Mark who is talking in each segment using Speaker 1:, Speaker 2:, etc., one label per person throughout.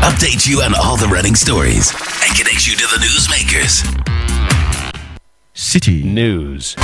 Speaker 1: update you on all the running stories, and connect you to the newsmakers.
Speaker 2: Citi News.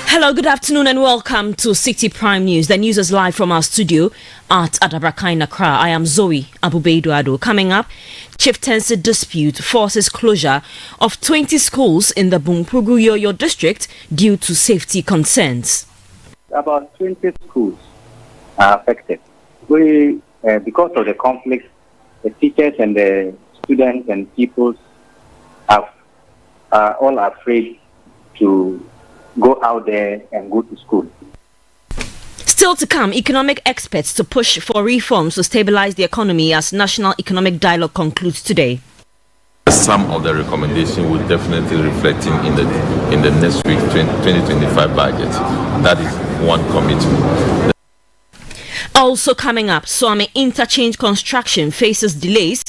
Speaker 3: Hello, good afternoon and welcome to Citi Prime News. The news is live from our studio at Adabrakai Accra. I am Zoe Abubeiduado. Coming up, chieftaincy dispute forces closure of 20 schools in the Bumpugu Yoyo district due to safety concerns.
Speaker 4: About 20 schools are affected. Because of the conflict, the teachers and the students and pupils are all afraid to go out there and go to school.
Speaker 3: Still to come, economic experts to push for reforms to stabilize the economy as National Economic Dialogue concludes today.
Speaker 5: Some of the recommendations will definitely reflect in the next week 2025 budget. That is one commitment.
Speaker 3: Also coming up, Swami Interchange construction faces delays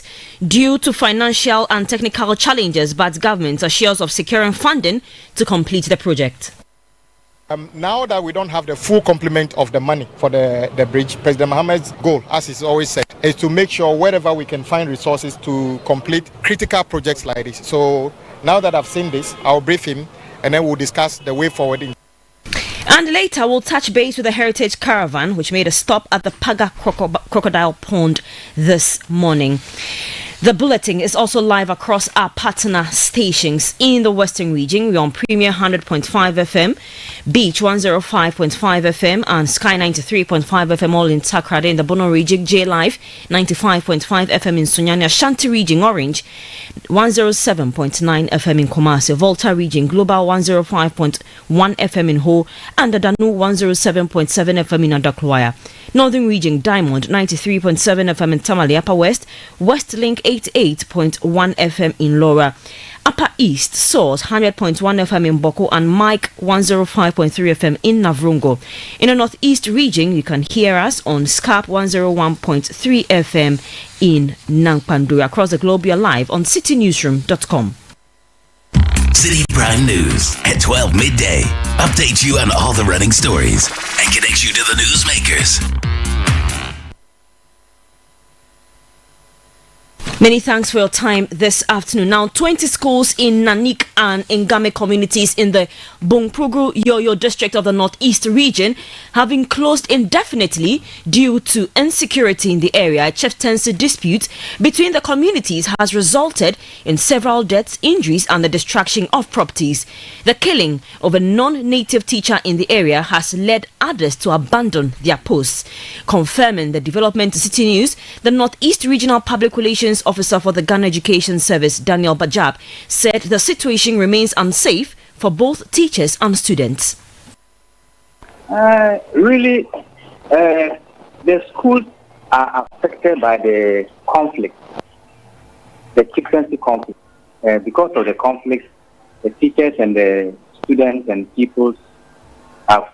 Speaker 3: due to financial and technical challenges, but government assures of securing funding to complete the project.
Speaker 6: Now that we don't have the full complement of the money for the bridge, President Mohammed's goal, as he's always said, is to make sure wherever we can find resources to complete critical projects like this. So now that I've seen this, I'll brief him and then we'll discuss the way forward.
Speaker 3: And later, we'll touch base with the Heritage Caravan, which made a stop at the Paga Crocodile Pond this morning. The bulletin is also live across our partner stations in the Western region. We're on Premier 100.5 FM, Beach 105.5 FM, and Sky 93.5 FM, all in Takrade. In the Bono region, J Live 95.5 FM in Sunyani, Ashanti region, Orange 107.9 FM in Kumasi, Volta region, Global 105.1 FM in Ho, and the Danu 107.7 FM in Adakwaya. Northern region, Diamond 93.7 FM in Tamale, Upper West, Westlink 88.1 FM in Laura, Upper East, Source 100.1 FM in Boko, and Mike 105.3 FM in Navrungo. In the Northeast region, you can hear us on Scarp 101.3 FM in Nangpandu. Across the globe, you're live on citinewsroom.com.
Speaker 1: Citi Prime News at 12 midday. Update you on all the running stories and connect you to the newsmakers.
Speaker 3: Many thanks for your time this afternoon. Now, 20 schools in Nanik and Ngame communities in the Bumpugu Yoyo district of the Northeast region have been closed indefinitely due to insecurity in the area. A chieftaincy dispute between the communities has resulted in several deaths, injuries, and the destruction of properties. The killing of a non-native teacher in the area has led others to abandon their posts. Confirming the development to Citi News, the Northeast Regional Public Relations Officer for the Ghana Education Service, Daniel Bajab, said the situation remains unsafe for both teachers and students.
Speaker 4: The schools are affected by the conflict, the chieftaincy conflict. Because of the conflict, the teachers and the students and pupils are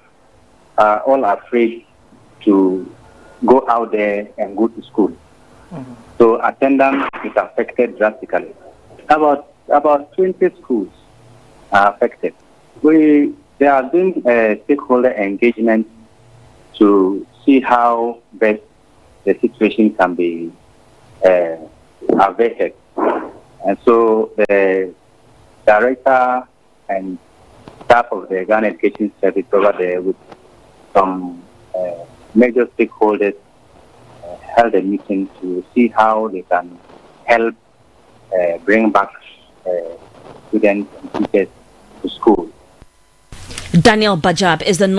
Speaker 4: all afraid to go out there and go to school. Mm-hmm. So attendance is affected drastically. About 20 schools are affected. There have been stakeholder engagement to see how best the situation can be averted. And so the director and staff of the Ghana Education Service over there with some major stakeholders held a meeting to see how they can help bring back students and teachers to school.
Speaker 3: Daniel Bajab is the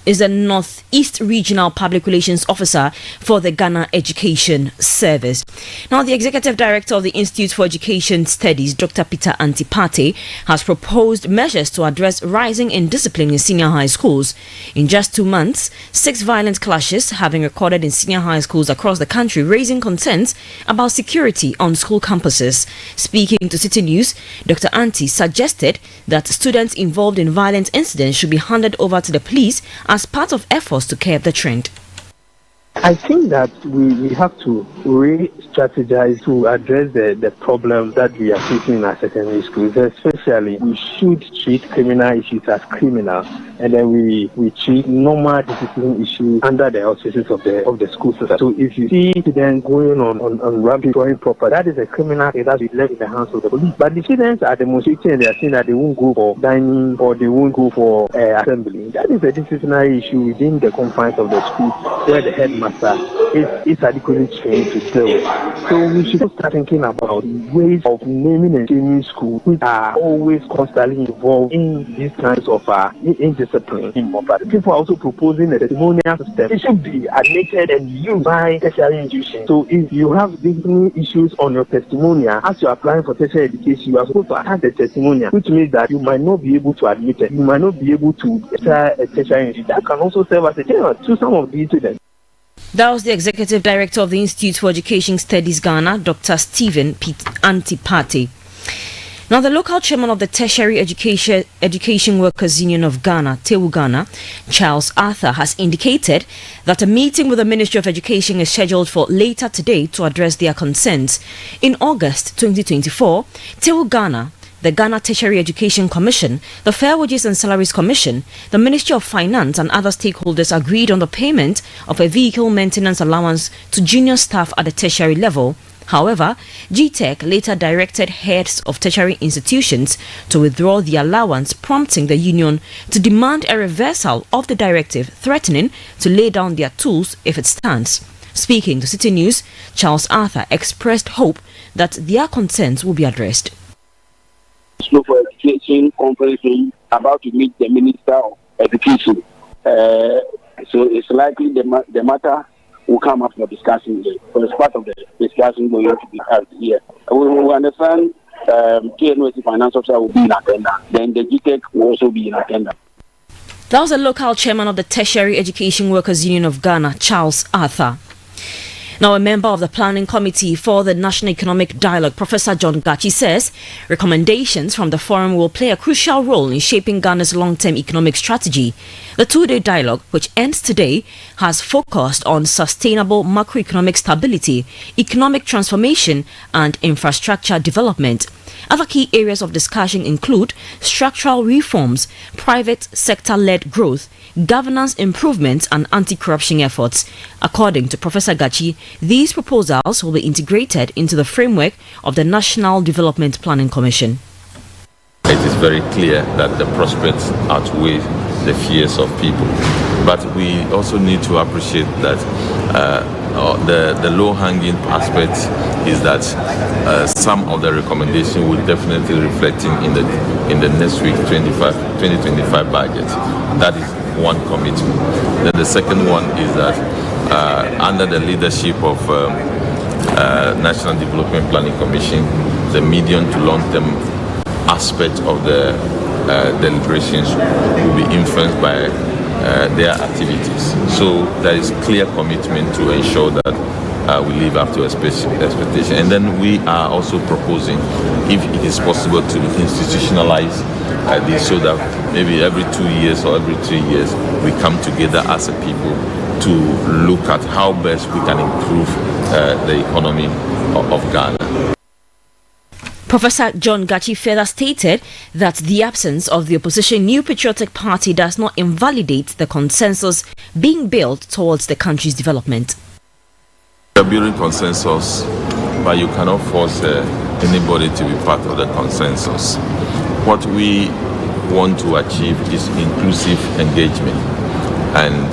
Speaker 3: is the Northeast Regional Public Relations Officer for the Ghana Education Service. Now, the Executive Director of the Institute for Education Studies, Dr. Peter Antipati, has proposed measures to address rising indiscipline in senior high schools. In just 2 months, 6 violent clashes have been recorded in senior high schools across the country, raising concerns about security on school campuses. Speaking to Citi News, Dr. Anti suggested that students involved in violent incidents should be handed over to the police as part of efforts to curb the trend.
Speaker 2: I think that we have to re-strategize to address the problems that we are facing in our secondary schools. Especially, we should treat criminal issues as criminal, and then we treat normal discipline issues under the auspices of the school system. So if you see students going on rampage, going proper, that is a criminal case that we left in the hands of the police. But the students are demonstrating and they are saying that they won't go for dining or they won't go for assembly. That is a disciplinary issue within the confines of the school where the headmaster is adequately trained to deal with. So we should start thinking about ways of naming and shaming schools which are always constantly involved in these kinds of indiscipline. But people are also proposing a testimonial system. It should be admitted and used by tertiary institutions. So if you have disciplinary issues on your testimonial, as you are applying for tertiary education, you are supposed to attach the testimonial, which means that you might not be able to admit it. You might not be able to enter a tertiary institution. That can also serve as a general to some of these students.
Speaker 3: That was the Executive Director of the Institute for Education Studies Ghana, Dr. Stephen Antipati. Now, the local chairman of the Tertiary Education Workers Union of Ghana, TEWU Ghana, Charles Arthur, has indicated that a meeting with the Ministry of Education is scheduled for later today to address their concerns. In August 2024, TEWU Ghana, the Ghana Tertiary Education Commission, the Fair Wages and Salaries Commission, the Ministry of Finance and other stakeholders agreed on the payment of a vehicle maintenance allowance to junior staff at the tertiary level. However, GTEC later directed heads of tertiary institutions to withdraw the allowance, prompting the union to demand a reversal of the directive, threatening to lay down their tools if it stands. Speaking to Citi News, Charles Arthur expressed hope that their concerns will be addressed.
Speaker 7: For Education conference about to meet the Minister of Education. So it's likely the matter will come up for discussion here. So it's part of the discussion going to be had here. We understand KNOC Finance Officer will be in attendance. Then the GTEC will also be in attendance.
Speaker 3: That was the local chairman of the Tertiary Education Workers Union of Ghana, Charles Arthur. Now, a member of the Planning Committee for the National Economic Dialogue, Professor John Gachi, says recommendations from the forum will play a crucial role in shaping Ghana's long-term economic strategy. The two-day dialogue, which ends today, has focused on sustainable macroeconomic stability, economic transformation, and infrastructure development. Other key areas of discussion include structural reforms, private sector-led growth, governance improvements, and anti-corruption efforts. According to Professor Gachi, these proposals will be integrated into the framework of the National Development Planning Commission.
Speaker 5: It is very clear that the prospects outweigh the fears of people. But we also need to appreciate that the low-hanging aspect is that some of the recommendations will definitely reflecting in the next week 2025 budget. That is one commitment. Then the second one is that under the leadership of National Development Planning Commission, the medium to long-term aspect of the deliberations will be influenced by their activities. So there is clear commitment to ensure that we live up to expectation. And then we are also proposing, if it is possible, to institutionalize this so that maybe every 2 years or every 3 years we come together as a people to look at how best we can improve the economy of Ghana.
Speaker 3: Professor John Gachi further stated that the absence of the opposition New Patriotic Party does not invalidate the consensus being built towards the country's development.
Speaker 5: We are building consensus, but you cannot force anybody to be part of the consensus. What we want to achieve is inclusive engagement, and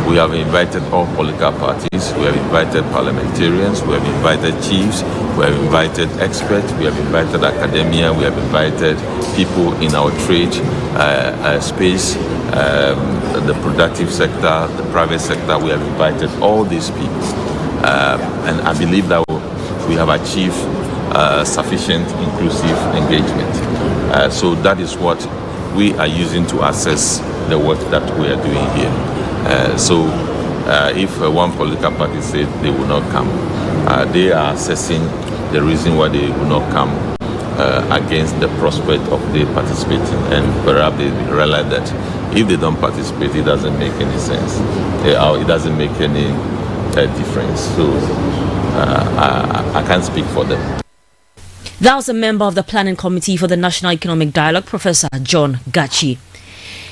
Speaker 5: we have invited all political parties, we have invited parliamentarians, we have invited chiefs, we have invited experts, we have invited academia, we have invited people in our trade space, the productive sector, the private sector. We have invited all these people. And I believe that we have achieved sufficient inclusive engagement. So that is what we are using to assess the work that we are doing here. If one political party said they will not come, they are assessing the reason why they will not come against the prospect of they participating, and perhaps they realize that if they don't participate, it doesn't make any sense, or it doesn't make any difference. So I can't speak for them.
Speaker 3: That was a member of the Planning Committee for the National Economic Dialogue, Professor John Gachi.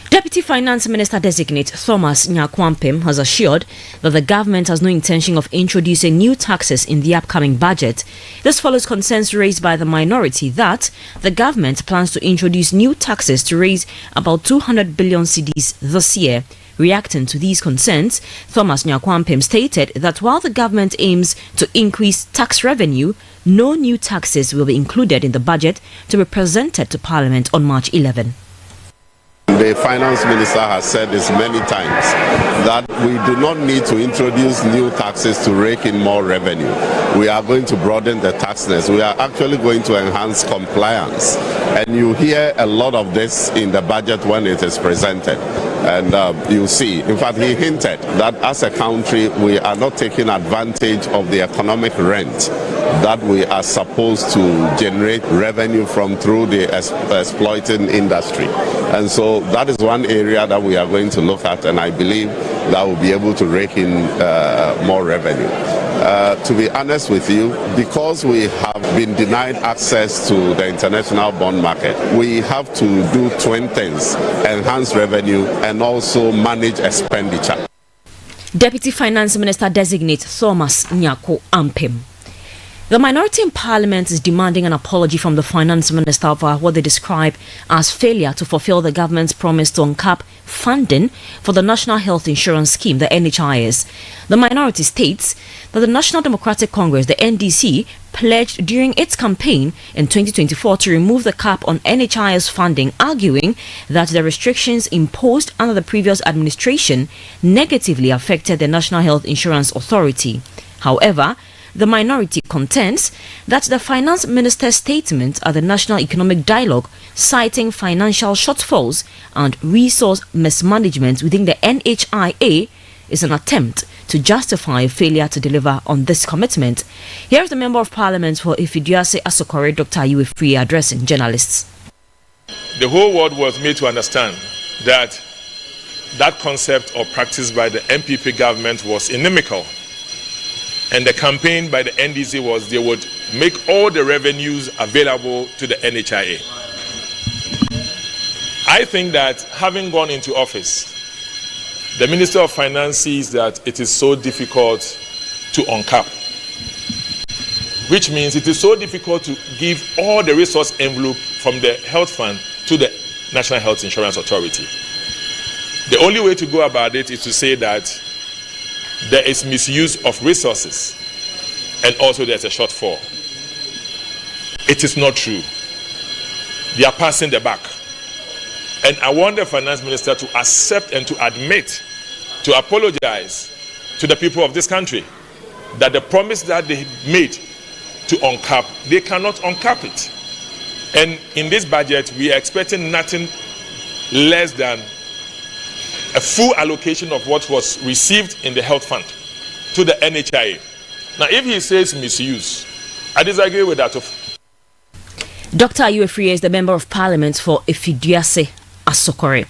Speaker 3: Deputy Finance Minister Designate Thomas Nyakwampem has assured that the government has no intention of introducing new taxes in the upcoming budget. This follows concerns raised by the minority that the government plans to introduce new taxes to raise about 200 billion cedis this year. Reacting to these concerns, Thomas Nyakwampem stated that while the government aims to increase tax revenue, no new taxes will be included in the budget to be presented to Parliament on March 11.
Speaker 8: The finance minister has said this many times that we do not need to introduce new taxes to rake in more revenue. We are going to broaden the tax nest. We are actually going to enhance compliance. And you hear a lot of this in the budget when it is presented. And you see, in fact, he hinted that as a country, we are not taking advantage of the economic rent that we are supposed to generate revenue from through the exploiting industry. And so that is one area that we are going to look at, and I believe that we'll be able to rake in more revenue. To be honest with you, because we have been denied access to the international bond market, we have to do twin things: enhance revenue and also manage expenditure.
Speaker 3: Deputy Finance Minister Designate Thomas Nyakwampem. The minority in Parliament is demanding an apology from the Finance Minister for what they describe as failure to fulfill the government's promise to uncap funding for the National Health Insurance Scheme, the NHIS. The minority states that the National Democratic Congress, the NDC, pledged during its campaign in 2024 to remove the cap on NHIS funding, arguing that the restrictions imposed under the previous administration negatively affected the National Health Insurance Authority. However, the minority contends that the finance minister's statement at the National Economic Dialogue, citing financial shortfalls and resource mismanagement within the NHIA, is an attempt to justify a failure to deliver on this commitment. Here is the Member of Parliament for Ifiduase Asokore, Dr. Iwefrie, addressing journalists.
Speaker 9: The whole world was made to understand that that concept or practice by the MPP government was inimical. And the campaign by the NDC was they would make all the revenues available to the NHIA. I think that having gone into office, the Minister of Finance sees that it is so difficult to uncap, which means it is so difficult to give all the resource envelope from the health fund to the National Health Insurance Authority. The only way to go about it is to say that there is misuse of resources and also there's a shortfall. It is not true. They are passing the buck. And I want the finance minister to accept and to admit, to apologize to the people of this country that the promise that they made to uncap, they cannot uncap it. And in this budget, we are expecting nothing less than a full allocation of what was received in the health fund to the NHIA. Now, if he says misuse, I disagree with that.
Speaker 3: Dr. Iwefrie is the Member of Parliament for Ifiduase Asokore.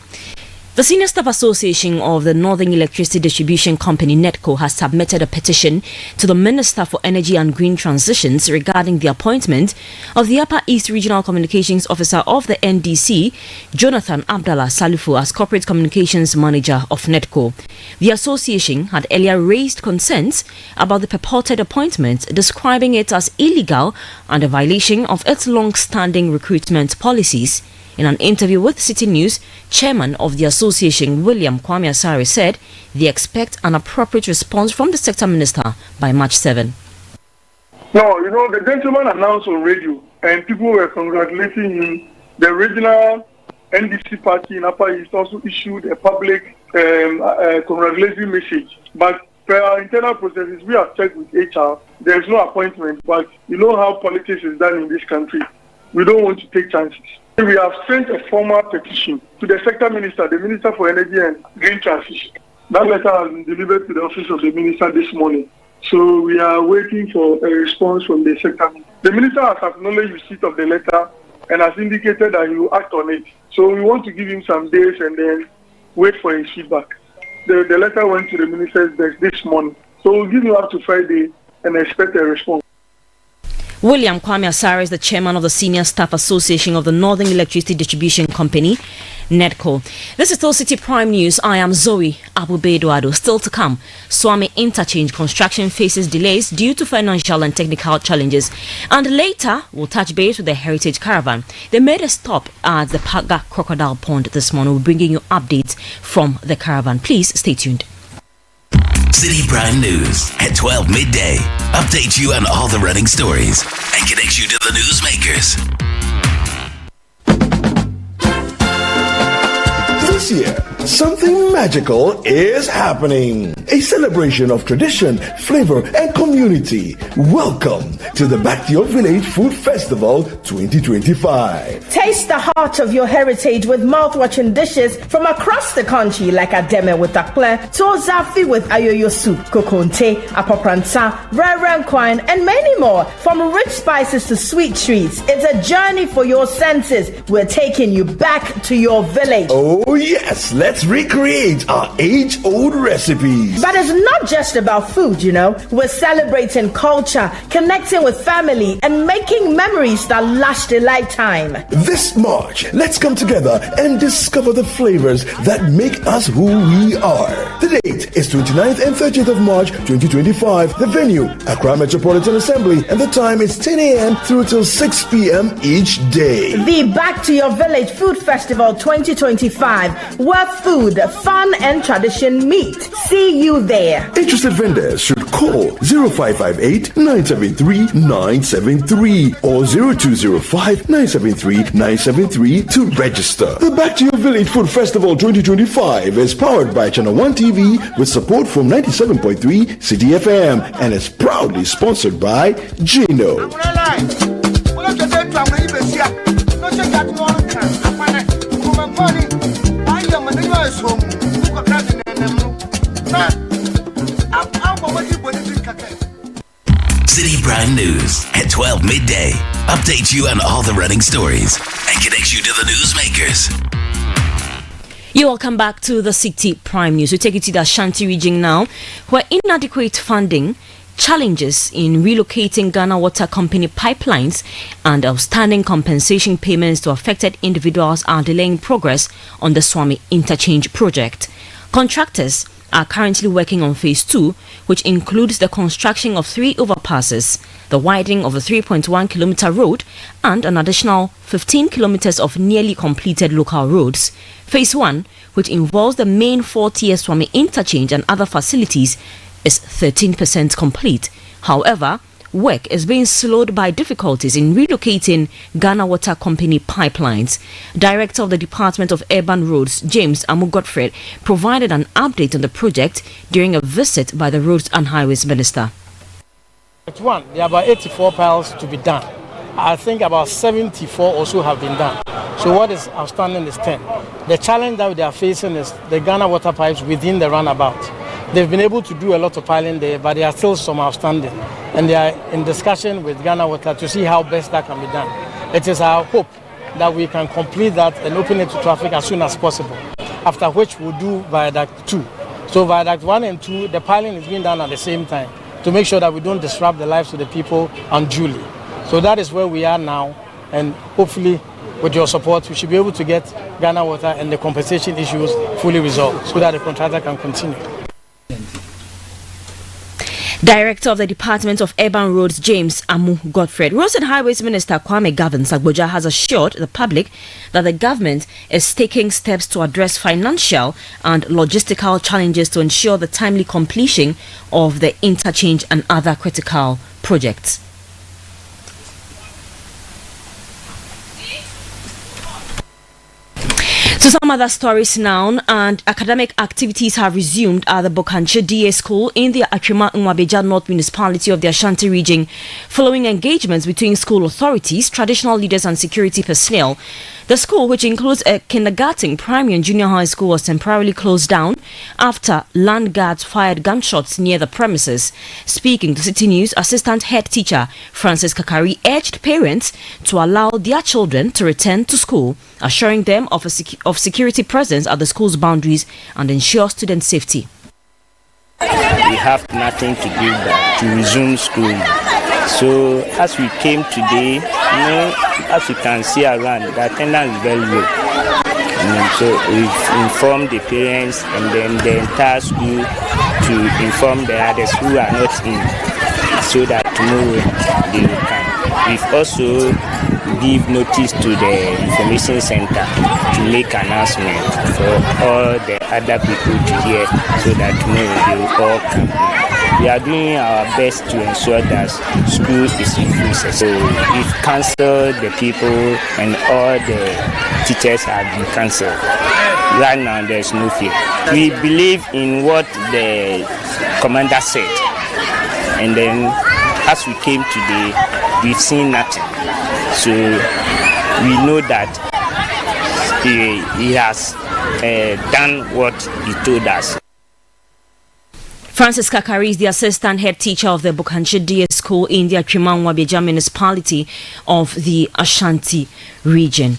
Speaker 3: The Senior Staff Association of the Northern Electricity Distribution Company, NEDCO, has submitted a petition to the Minister for Energy and Green Transitions regarding the appointment of the Upper East Regional Communications Officer of the NDC, Jonathan Abdallah Salifu, as Corporate Communications Manager of NEDCO. The association had earlier raised concerns about the purported appointment, describing it as illegal and a violation of its long-standing recruitment policies. In an interview with Citi News, Chairman of the association, William Kwame Asare, said they expect an appropriate response from the sector minister by March 7.
Speaker 10: No, the gentleman announced on radio and people were congratulating him, the regional NDC party in Upper East also issued a public congratulatory message. But per our internal processes, we have checked with HR. There is no appointment, but you know how politics is done in this country. We don't want to take chances. We have sent a formal petition to the sector minister, the Minister for Energy and Green Transition. That letter has been delivered to the office of the minister this morning. So we are waiting for a response from the sector. The minister has acknowledged receipt of the letter and has indicated that he will act on it. So we want to give him some days and then wait for his feedback. The letter went to the minister's desk this morning. So we'll give you up to Friday and expect a response.
Speaker 3: William Kwame Asare is the chairman of the Senior Staff Association of the Northern Electricity Distribution Company, NEDCO. This is still City Prime News. I am Zoe Abubeduado. Still to come, Swami Interchange construction faces delays due to financial and technical challenges. And later, we'll touch base with the Heritage Caravan. They made a stop at the Paga Crocodile Pond this morning. We're bringing you updates from the caravan. Please stay tuned.
Speaker 1: City Prime News at 12 midday. Update you on all the running stories and connect you to the newsmakers.
Speaker 11: This year, something magical is happening. A celebration of tradition, flavor, and community. Welcome to the Back to Your Village Food Festival 2025.
Speaker 12: Taste the heart of your heritage with mouth-watering dishes from across the country like Ademe with akple, Tozafi with ayoyo soup, kokonte, apopranta, rare kwine, and many more. From rich spices to sweet treats, it's a journey for your senses. We're taking you back to your village.
Speaker 11: Oh yes, let's recreate our age-old recipes.
Speaker 12: But it's not just about food, you know. We're celebrating culture, connecting with family, and making memories that last a lifetime.
Speaker 11: This March, let's come together and discover the flavors that make us who we are. The date is 29th and 30th of March 2025. The venue, Accra Metropolitan Assembly, and the time is 10 a.m. through till 6 p.m. each day.
Speaker 12: The Back to Your Village Food Festival 2025, where food, fun, and tradition meet. See you there.
Speaker 11: Interested vendors should call 0558 973 973 or 0205 973 973 to register. The Back to Your Village Food Festival 2025 is powered by Channel 1 TV with support from 97.3 Citi FM and is proudly sponsored by Gino.
Speaker 1: City Prime News at 12 midday. Update you on all the running stories and connect you to the newsmakers.
Speaker 3: You're welcome back to the City Prime News. We take you to the Ashanti region now, where inadequate funding, challenges in relocating Ghana Water Company pipelines, and outstanding compensation payments to affected individuals are delaying progress on the Swami Interchange project. Contractors are currently working on phase 2, which includes the construction of 3 overpasses, the widening of a 3.1 kilometer road, and an additional 15 kilometers of nearly completed local roads. Phase 1, which involves the main 4-tier Swami Interchange and other facilities, is 13% complete. However, work is being slowed by difficulties in relocating Ghana Water Company pipelines. Director of the Department of Urban Roads, James Amu-Godfred, provided an update on the project during a visit by the Roads and Highways Minister.
Speaker 13: There are about 84 piles to be done. I think about 74 also have been done. So what is outstanding is 10. The challenge that they are facing is the Ghana water pipes within the runabout. They've been able to do a lot of piling there, but there are still some outstanding. And they are in discussion with Ghana Water to see how best that can be done. It is our hope that we can complete that and open it to traffic as soon as possible, after which we'll do Viaduct 2. So Viaduct 1 and 2, the piling is being done at the same time to make sure that we don't disrupt the lives of the people unduly. So that is where we are now, and hopefully with your support, we should be able to get Ghana Water and the compensation issues fully resolved so that the contractor can continue.
Speaker 3: Director of the Department of Urban Roads, James Amu-Godfred. Roads and Highways Minister Kwame Gavin-Sagboja has assured the public that the government is taking steps to address financial and logistical challenges to ensure the timely completion of the interchange and other critical projects. To some other stories now, and academic activities have resumed at the Bokanche DA School in the Akrima Nwabeja North Municipality of the Ashanti region, following engagements between school authorities, traditional leaders and security personnel. The school, which includes a kindergarten, primary and junior high school, was temporarily closed down after land guards fired gunshots near the premises. Speaking to Citi News, Assistant Head Teacher Francis Kakari urged parents to allow their children to return to school, assuring them of security presence at the school's boundaries and ensure student safety.
Speaker 14: We have nothing to do but to resume school. So as we came today, as you can see around, the attendance is very low. So we've informed the parents and then the entire school to inform the others who are not in, so that tomorrow they will come. We've also give notice to the information center to make announcement for all the other people to hear, so that tomorrow they will all come. We are doing our best to ensure that school is inclusive. So we've cancelled the people and all the teachers have been cancelled. Right now there's no fear. We believe in what the commander said. And then as we came today, we've seen nothing. So we know that he has done what he told us.
Speaker 3: Francis Kakari is the assistant head teacher of the Bokanche DA School in the Akrima Nwabeja Municipality of the Ashanti region.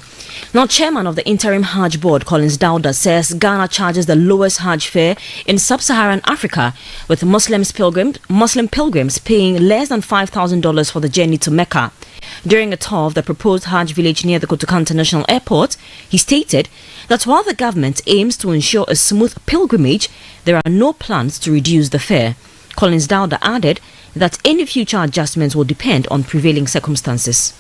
Speaker 3: Now, chairman of the interim Hajj board, Collins Dauda, says Ghana charges the lowest Hajj fare in sub-Saharan Africa, with Muslim pilgrims paying less than $5,000 for the journey to Mecca. During a tour of the proposed Hajj village near the Kotoka International Airport, he stated that while the government aims to ensure a smooth pilgrimage, there are no plans to reduce the fare. Collins Dauda added that any future adjustments will depend on prevailing circumstances.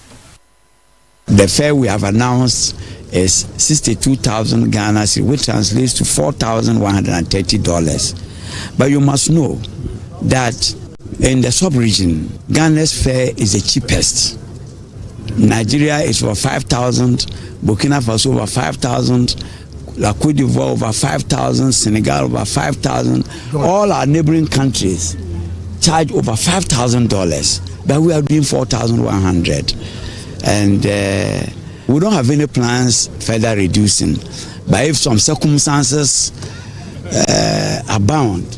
Speaker 15: The fare we have announced is 62,000 Ghana cedis, which translates to $4,130. But you must know that in the sub-region, Ghana's fare is the cheapest. Nigeria is over 5,000, Burkina Faso over 5,000, La Côte d'Ivoire over 5,000, Senegal over 5,000. All our neighboring countries charge over $5,000, but we are doing 4,100. And we don't have any plans further reducing. But if some circumstances abound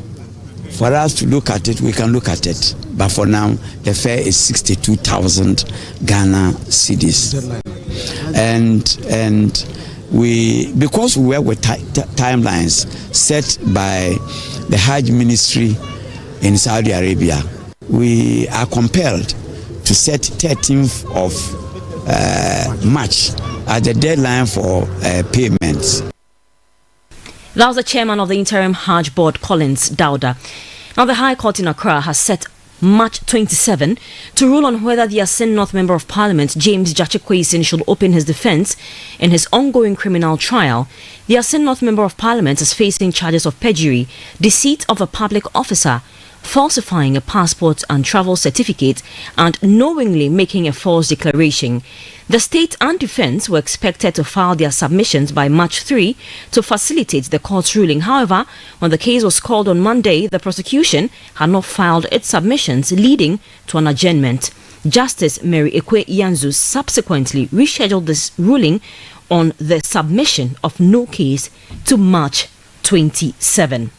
Speaker 15: for us to look at it, we can look at it. But for now, the fare is 62,000 Ghana cedis. And we, because we work with timelines set by the Hajj Ministry in Saudi Arabia, we are compelled to set 13th of March as the deadline for payments.
Speaker 3: That was the chairman of the interim Hajj board, Collins Dauda. Now, the High Court in Accra has set March 27 to rule on whether the Asin North Member of Parliament, James Jachekwesin, should open his defence in his ongoing criminal trial. The Asin North Member of Parliament is facing charges of perjury, deceit of a public officer, falsifying a passport and travel certificate, and knowingly making a false declaration. The state and defence were expected to file their submissions by March 3 to facilitate the court's ruling. However, when the case was called on Monday, the prosecution had not filed its submissions, leading to an adjournment. Justice Mary Ekwe Yanzu subsequently rescheduled this ruling on the submission of no case to March 27.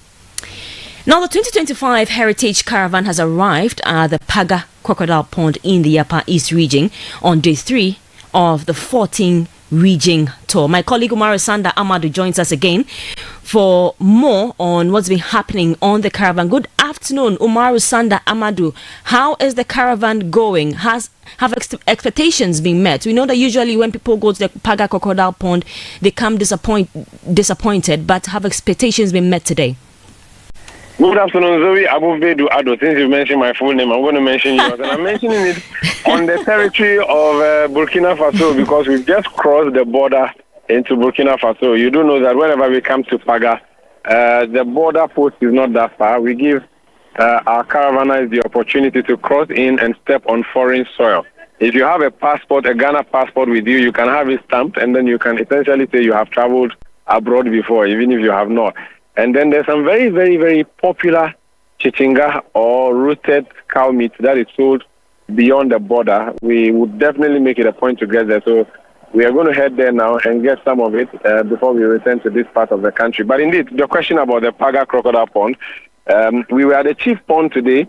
Speaker 3: Now, the 2025 Heritage Caravan has arrived at the Paga Crocodile Pond in the Upper East region on day 3 of the 14 region tour. My colleague Umaru Sanda Amadou joins us again for more on what's been happening on the caravan. Good afternoon, Umaru Sanda Amadou. How is the caravan going? Have expectations been met? We know that usually when people go to the Paga Crocodile Pond, they come disappointed, but have expectations been met today?
Speaker 16: Good afternoon, Zoe Abuvedu Ado. Since you mentioned my full name, I'm going to mention yours. And I'm mentioning it on the territory of Burkina Faso, because we've just crossed the border into Burkina Faso. You do know that whenever we come to Paga, the border post is not that far. We give our caravanners the opportunity to cross in and step on foreign soil. If you have a passport, a Ghana passport with you, you can have it stamped, and then you can essentially say you have traveled abroad before, even if you have not. And then there's some very, very, very popular chichinga or roasted cow meat that is sold beyond the border. We would definitely make it a point to get there. So we are going to head there now and get some of it before we return to this part of the country. But indeed, the question about the Paga Crocodile Pond, we were at the chief pond today,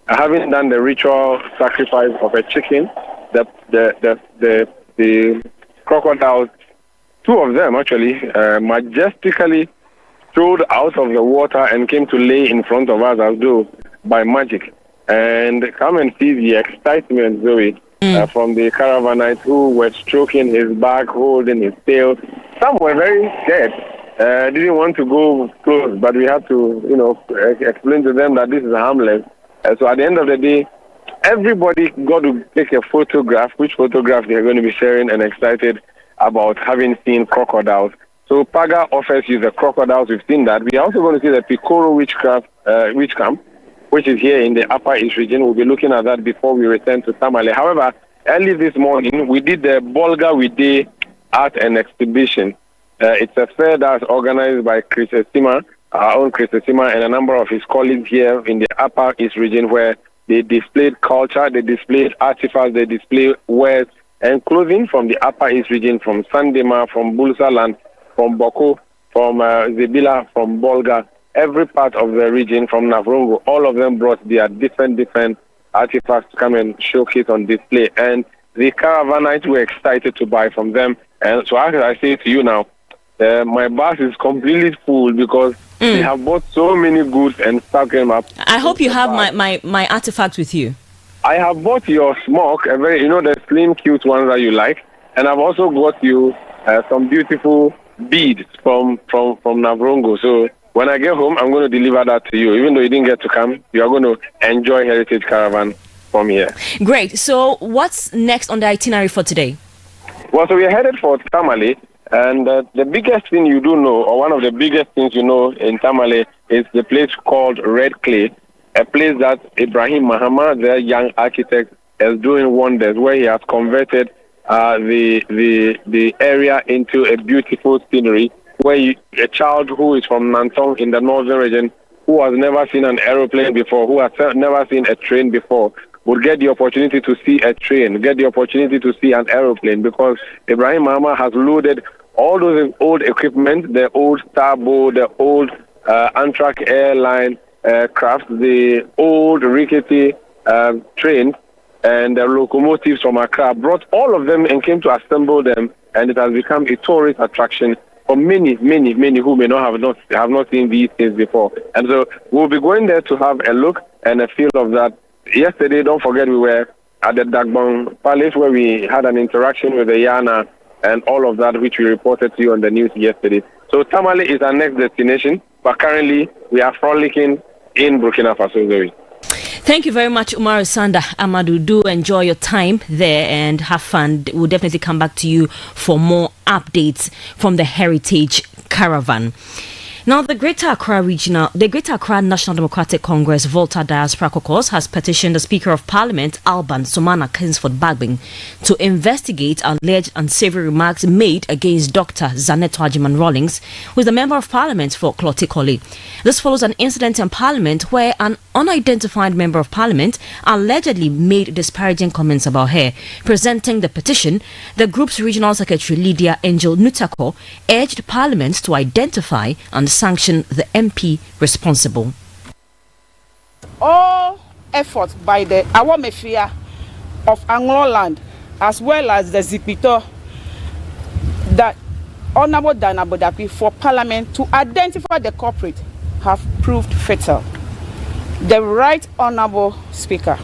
Speaker 16: having done the ritual sacrifice of a chicken. The crocodiles, two of them actually, majestically strode out of the water and came to lay in front of us as though by magic. And come and see the excitement, Zoe, from the caravanites who were stroking his back, holding his tail. Some were very scared, didn't want to go close, but we had to, explain to them that this is harmless. So at the end of the day, everybody got to take a photograph, which photograph they're going to be sharing, and excited about having seen crocodiles. So Paga offers you the crocodiles. We've seen that. We are also going to see the Pikoro witch camp, which is here in the Upper East region. We'll be looking at that before we return to Tamale. However, early this morning, we did the Bolga Wide Art and Exhibition. It's a fair that's organized by Chris Estima, our own Chris Estima, and a number of his colleagues here in the Upper East region, where they displayed culture, they displayed artifacts, they displayed wares and clothing from the Upper East region, from Sandema, from Bulsaland, from Boko, from Zebila, from Bolga, every part of the region, from Navrongo. All of them brought their different artifacts to come and showcase on display. And the caravanites were excited to buy from them. And so as I say to you now, my bus is completely full because they have bought so many goods and stuck them up.
Speaker 3: I hope you have my artifacts with you.
Speaker 16: I have bought your smock, the slim, cute ones that you like. And I've also got you some beautiful beads from Navrongo. So when I get home, I'm going to deliver that to you. Even though you didn't get to come, you are going to enjoy Heritage Caravan from here.
Speaker 3: Great. So what's next on the itinerary for today?
Speaker 16: Well, so we are headed for Tamale. And the biggest thing you do know, or one of the biggest things you know in Tamale, is the place called Red Clay, a place that Ibrahim Mahama, the young architect, is doing wonders, where he has converted the area into a beautiful scenery, where a child who is from Nantong in the northern region, who has never seen an aeroplane before, who has never seen a train before, would get the opportunity to see a train, get the opportunity to see an aeroplane, because Ibrahim Mahama has loaded all those old equipment, the old starboard, the old Amtrak airline craft, the old rickety trains, and the locomotives from Accra, brought all of them and came to assemble them, and it has become a tourist attraction for many, many, many who may not have not seen these things before. And so we'll be going there to have a look and a feel of that. Yesterday, don't forget, we were at the Dagbang Palace, where we had an interaction with the Yana and all of that, which we reported to you on the news yesterday. So Tamale is our next destination, but currently we are frolicking in Burkina Faso.
Speaker 3: Thank you very much, Umar Sanda Amadou. Do enjoy your time there and have fun. We'll definitely come back to you for more updates from the Heritage Caravan. Now, the Greater Accra National Democratic Congress Volta Diaspora Caucus has petitioned the Speaker of Parliament, Alban Somana Kingsford Bagbin, to investigate alleged unsavory remarks made against Dr. Zaneto Ajiman Rawlings, who is the Member of Parliament for Klotikoli. This follows an incident in Parliament where an unidentified Member of Parliament allegedly made disparaging comments about her. Presenting the petition, the group's Regional Secretary Lydia Angel Nutako urged Parliament to identify and sanction the MP responsible.
Speaker 17: All efforts by the Awamefia of Anglo Land, as well as the Zipito, that Honorable Dana Bodapi for Parliament to identify the culprit have proved fatal. The Right Honorable Speaker,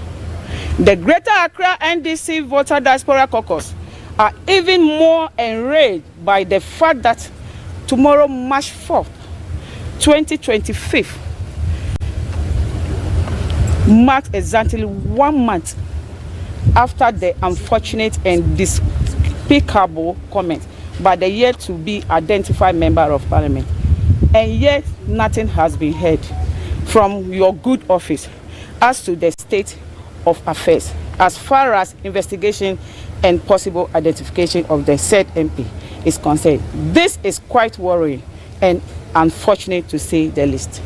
Speaker 17: the Greater Accra NDC Voter Diaspora Caucus are even more enraged by the fact that tomorrow, March 4th, 2025, marks exactly 1 month after the unfortunate and despicable comment by the yet to be identified Member of Parliament, and yet nothing has been heard from your good office as to the state of affairs as far as investigation and possible identification of the said MP. is concerned. This is quite worrying and unfortunate to say the least.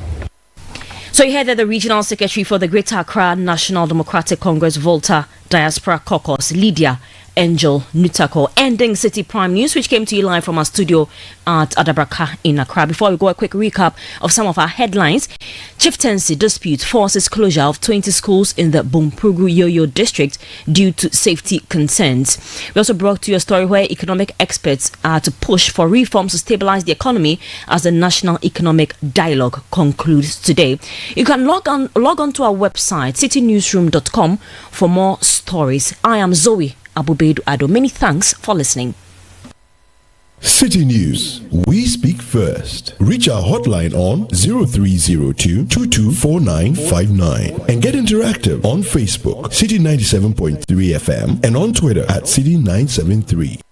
Speaker 3: So you heard that the regional secretary for the Greater Accra National Democratic Congress Volta Diaspora Caucus, Lydia Angel Nutako, ending Citi Prime News, which came to you live from our studio at Adabraka in Accra. Before we go, a quick recap of some of our headlines. Chieftaincy dispute forces closure of 20 schools in the Bumprugu Yoyo district due to safety concerns. We also brought to you a story where economic experts are to push for reforms to stabilize the economy as the National Economic Dialogue concludes today. You can log on to our website, citinewsroom.com, for more stories. I am Zoe Abubedu Ado. Many thanks for listening.
Speaker 11: Citi News, we speak first. Reach our hotline on 0302 224959 and get interactive on Facebook, Citi 97.3 FM, and on Twitter at Citi 973.